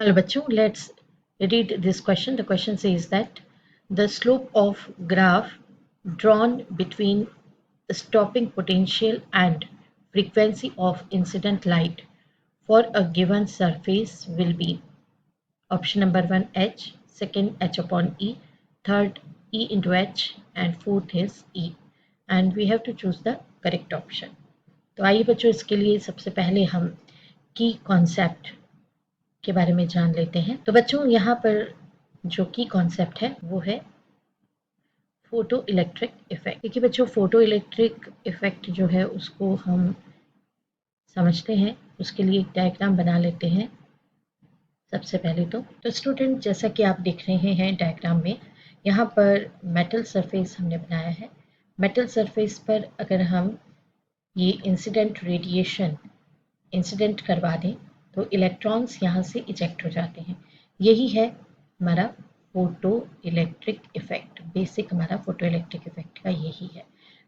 Hello bachcho, let's read this question. The question says that the slope of graph drawn between the stopping potential and frequency of incident light for a given surface will be option number 1 h, second h upon e, third e into h, and fourth is e, and we have to choose the correct option. तो आइए बच्चों, इसके लिए सबसे पहले हम की concept के बारे में जान लेते हैं। तो बच्चों, यहाँ पर जो की कॉन्सेप्ट है वो है फोटो इलेक्ट्रिक इफेक्ट। देखिए बच्चों, फोटो इलेक्ट्रिक इफेक्ट जो है उसको हम समझते हैं, उसके लिए एक डायग्राम बना लेते हैं सबसे पहले। तो स्टूडेंट, जैसा कि आप देख रहे हैं डायग्राम में, यहाँ पर मेटल सरफेस हमने बनाया है। मेटल सरफेस पर अगर हम ये इंसिडेंट रेडिएशन इंसिडेंट करवा दें तो इलेक्ट्रॉन्स यहाँ से इजेक्ट हो जाते हैं। यही है हमारा फोटो इलेक्ट्रिक इफेक्ट। बेसिक हमारा फोटो इलेक्ट्रिक इफेक्ट का यही है।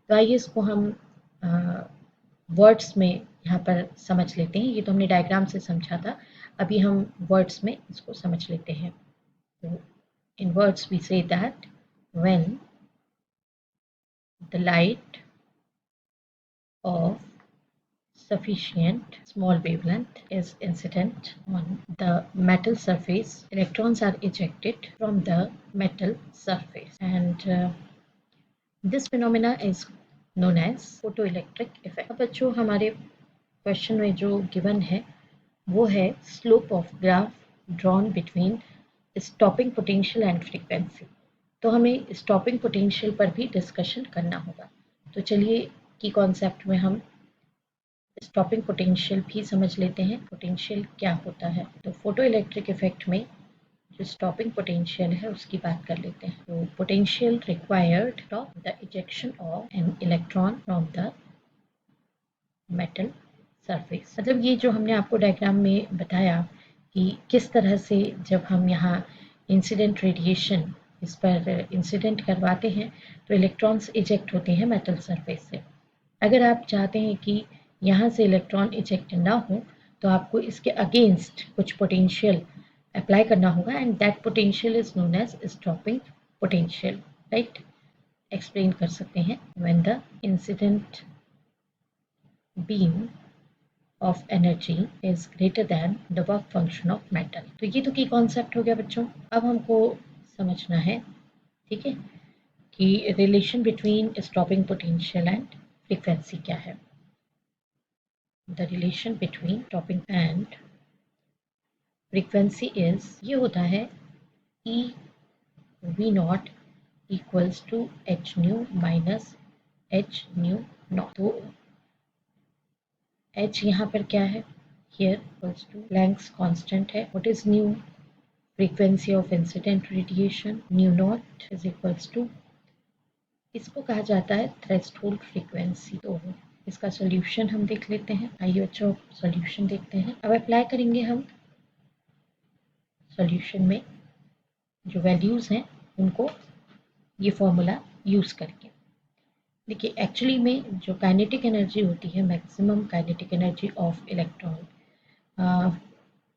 तो आइए इसको हम वर्ड्स में यहाँ पर समझ लेते हैं। ये तो हमने डायग्राम से समझा था, अभी हम वर्ड्स में इसको समझ लेते हैं। तो in words we say that when the light of sufficient small wavelength is incident on the metal surface, electrons are ejected from the metal surface, and this phenomena is known as photoelectric effect. अब बच्चों, हमारे question में जो given है वो है slope of graph drawn between stopping potential and frequency. तो हमें स्टॉपिंग पोटेंशियल पर भी डिस्कशन करना होगा। तो चलिए की कॉन्सेप्ट में हम स्टॉपिंग पोटेंशियल भी समझ लेते हैं। पोटेंशियल क्या होता है, तो फोटो इलेक्ट्रिक इफेक्ट में जो स्टॉपिंग पोटेंशियल है उसकी बात कर लेते हैं। तो potential required stop the ejection of an electron from the metal surface. मतलब ये जो हमने आपको डायग्राम में बताया कि किस तरह से जब हम यहाँ इंसिडेंट रेडिएशन इस पर इंसिडेंट करवाते हैं तो इलेक्ट्रॉन्स इजेक्ट होते हैं मेटल सरफेस से। अगर आप चाहते हैं कि यहाँ से इलेक्ट्रॉन इजेक्ट ना हो तो आपको इसके अगेंस्ट कुछ पोटेंशियल अप्लाई करना होगा, and that potential is known as stopping potential, right. Explain कर सकते हैं when the incident beam of energy is greater than the work function of metal. तो ये तो की कॉन्सेप्ट हो गया बच्चों। अब हमको समझना है, ठीक है, कि relation between stopping potential and frequency क्या है। The relation between stopping and frequency is, ये होता है E V not equals to H nu minus H nu not. तो एच यहाँ पर क्या है, here equals to Planck's constant है। What is nu, frequency of incident radiation. Nu not is equals to, इसको कहा जाता है थ्रेशोल्ड फ्रीक्वेंसी। तो इसका सॉल्यूशन हम देख लेते हैं। आइए बच्चों सॉल्यूशन देखते हैं। अब अप्लाई करेंगे हम सॉल्यूशन में जो वैल्यूज हैं उनको ये फॉर्मूला यूज करके। देखिए एक्चुअली में जो काइनेटिक एनर्जी होती है, maximum kinetic energy of electron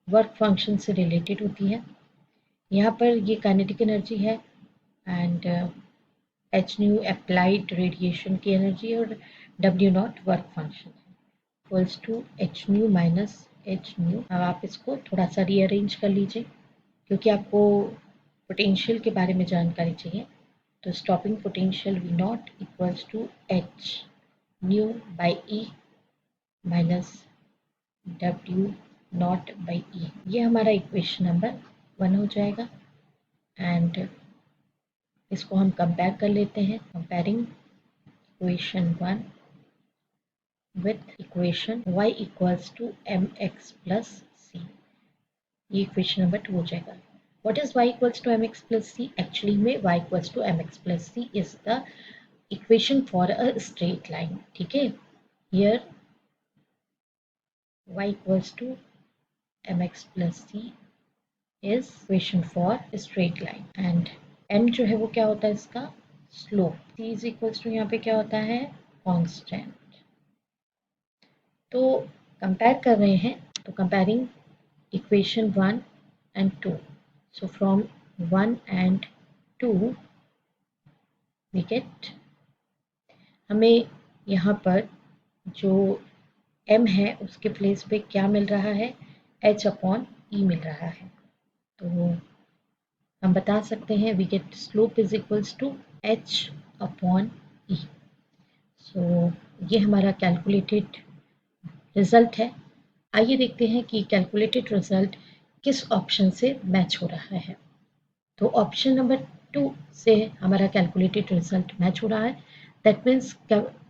work function से रिलेटेड होती है। यहाँ पर ये काइनेटिक एनर्जी है and H nu applied radiation की एनर्जी और डब्ल्यू नॉट वर्क फंक्शन है, equals to H nu minus H nu. अब आप इसको थोड़ा सा रीअरेंज कर लीजिए क्योंकि आपको पोटेंशियल के बारे में जानकारी चाहिए। तो stopping potential V not equals to H nu by e minus W not by e. ये हमारा इक्वेशन नंबर 1 हो जाएगा एंड इसको हम कंपेयर कर लेते हैं। Comparing equation 1 with equation y equals to mx plus c, ये इक्वेशन नंबर 2 हो जाएगा। What is y equals to mx plus c? Actually में y equals to mx plus c is the equation for a straight line, ठीक है। Here y equals to mx plus c is equation for a straight line and m जो है वो क्या होता है इसका slope। c is equals to यहाँ पे क्या होता है constant। तो कंपेयर कर रहे हैं, तो comparing equation 1 and 2. So from 1 and 2 we get, हमें यहाँ पर जो m है उसके प्लेस पे क्या मिल रहा है, h अपॉन e मिल रहा है। तो हम बता सकते हैं we get slope is equals to h upon e। So ये हमारा कैलकुलेटेड रिजल्ट है। आइए देखते हैं कि कैलकुलेटेड रिजल्ट किस ऑप्शन से मैच हो रहा है। तो ऑप्शन नंबर 2 से हमारा कैलकुलेटेड रिजल्ट मैच हो रहा है। That means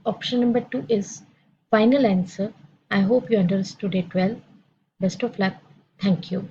option number 2 is final answer. I hope you understood it well. Best of luck. Thank you.